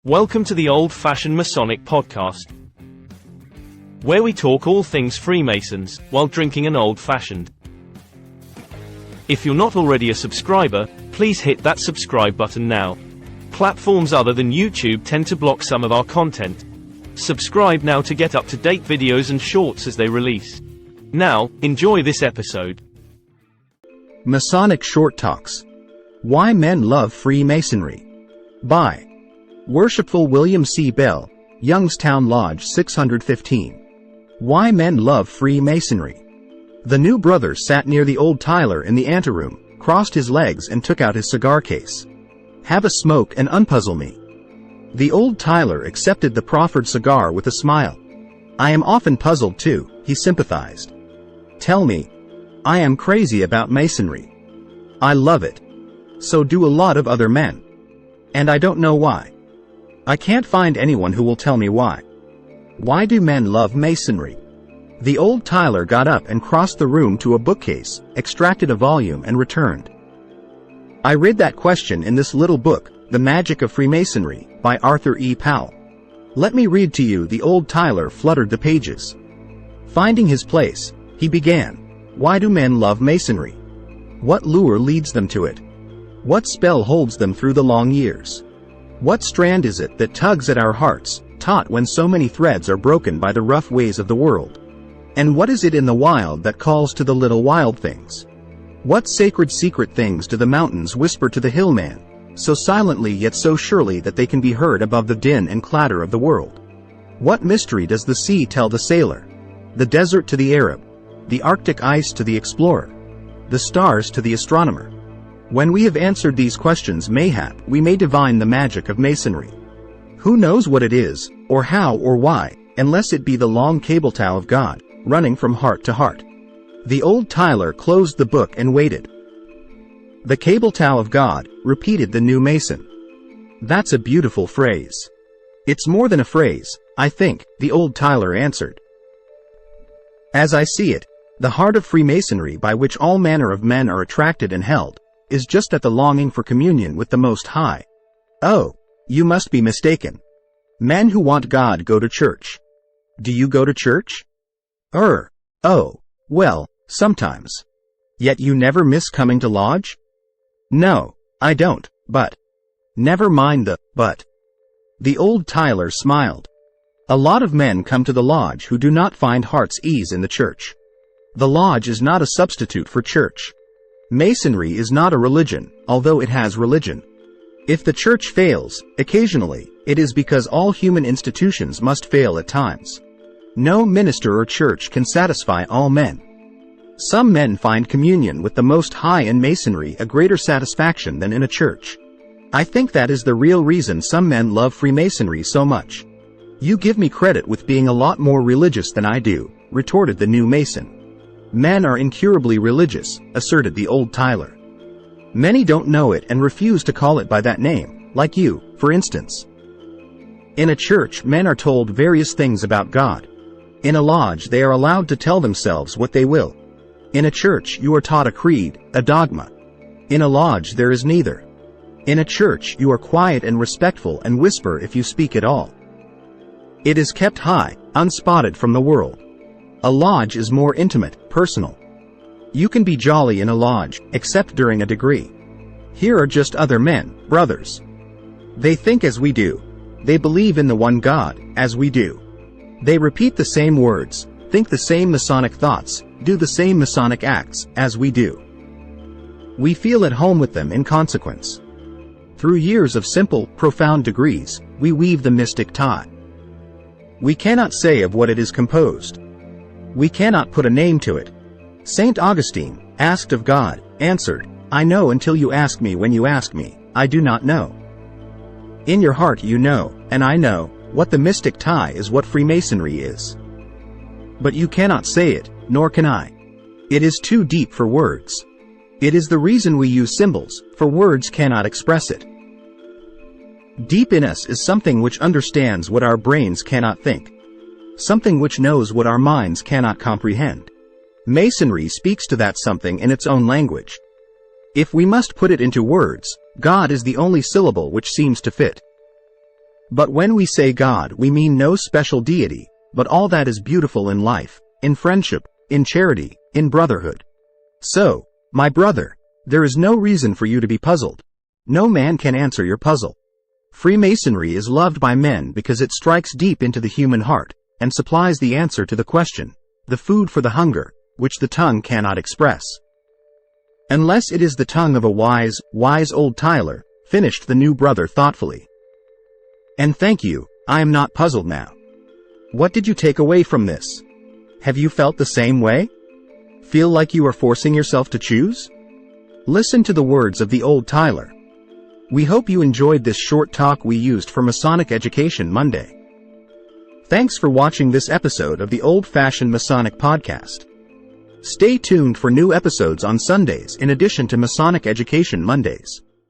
Welcome to the Old Fashion Masonic Podcast, where we talk all things Freemasons, while drinking an old-fashioned. If you're not already a subscriber, please hit that subscribe button now. Platforms other than YouTube tend to block some of our content. Subscribe now to get up-to-date videos and shorts as they release. Now, enjoy this episode. Masonic Short Talks. Why Men Love Freemasonry. By Worshipful William C. Bell, Youngstown Lodge 615. Why Men Love Freemasonry. The new brother sat near the old Tyler in the anteroom, crossed his legs and took out his cigar case. Have a smoke and unpuzzle me. The old Tyler accepted the proffered cigar with a smile. I am often puzzled too, he sympathized. Tell me. I am crazy about masonry. I love it. So do a lot of other men. And I don't know why. I can't find anyone who will tell me why. Why do men love masonry? The old Tyler got up and crossed the room to a bookcase, extracted a volume and returned. I read that question in this little book, The Magic of Freemasonry, by Arthur E. Powell. Let me read to you. The old Tyler fluttered the pages. Finding his place, he began. Why do men love masonry? What lure leads them to it? What spell holds them through the long years? What strand is it that tugs at our hearts, taut when so many threads are broken by the rough ways of the world? And what is it in the wild that calls to the little wild things? What sacred secret things do the mountains whisper to the hillman, so silently yet so surely that they can be heard above the din and clatter of the world? What mystery does the sea tell the sailor, the desert to the Arab, the Arctic ice to the explorer, the stars to the astronomer? When we have answered these questions, mayhap we may divine the magic of masonry. Who knows what it is, or how or why, unless it be the long cable tow of God, running from heart to heart. The old Tyler closed the book and waited. The cable tow of God, repeated the new Mason. That's a beautiful phrase. It's more than a phrase, I think, the old Tyler answered. As I see it, the heart of Freemasonry, by which all manner of men are attracted and held, is just at the longing for communion with the Most High. Oh, you must be mistaken. Men who want God go to church. Do you go to church? Oh, well, sometimes. Yet you never miss coming to lodge? No, I don't, but. Never mind the but. The old Tyler smiled. A lot of men come to the lodge who do not find heart's ease in the church. The lodge is not a substitute for church. Masonry is not a religion, although it has religion. If the church fails, occasionally, it is because all human institutions must fail at times. No minister or church can satisfy all men. Some men find communion with the Most High in Masonry a greater satisfaction than in a church. I think that is the real reason some men love Freemasonry so much. You give me credit with being a lot more religious than I do, retorted the new Mason. Men are incurably religious, asserted the old Tyler. Many don't know it and refuse to call it by that name, like you, for instance. In a church, men are told various things about God. In a lodge, they are allowed to tell themselves what they will. In a church, you are taught a creed, a dogma. In a lodge, there is neither. In a church, you are quiet and respectful and whisper if you speak at all. It is kept high, unspotted from the world. A lodge is more intimate, personal. You can be jolly in a lodge, except during a degree. Here are just other men, brothers. They think as we do. They believe in the one God, as we do. They repeat the same words, think the same Masonic thoughts, do the same Masonic acts, as we do. We feel at home with them in consequence. Through years of simple, profound degrees, we weave the mystic tie. We cannot say of what it is composed. We cannot put a name to it. Saint Augustine, asked of God, answered, I know until you ask me. When you ask me, I do not know. In your heart you know, and I know, what the mystic tie is, what Freemasonry is. But you cannot say it, nor can I. It is too deep for words. It is the reason we use symbols, for words cannot express it. Deep in us is something which understands what our brains cannot think. Something which knows what our minds cannot comprehend. Masonry speaks to that something in its own language. If we must put it into words, God is the only syllable which seems to fit. But when we say God, we mean no special deity, but all that is beautiful in life, in friendship, in charity, in brotherhood. So, my brother, there is no reason for you to be puzzled. No man can answer your puzzle. Freemasonry is loved by men because it strikes deep into the human heart, and supplies the answer to the question, the food for the hunger, which the tongue cannot express. Unless it is the tongue of a wise old Tyler, finished the new brother thoughtfully. And thank you, I am not puzzled now. What did you take away from this? Have you felt the same way? Feel like you are forcing yourself to choose? Listen to the words of the old Tyler. We hope you enjoyed this short talk we used for Masonic Education Monday. Thanks for watching this episode of the Old Fashion Masonic Podcast. Stay tuned for new episodes on Sundays in addition to Masonic Education Mondays.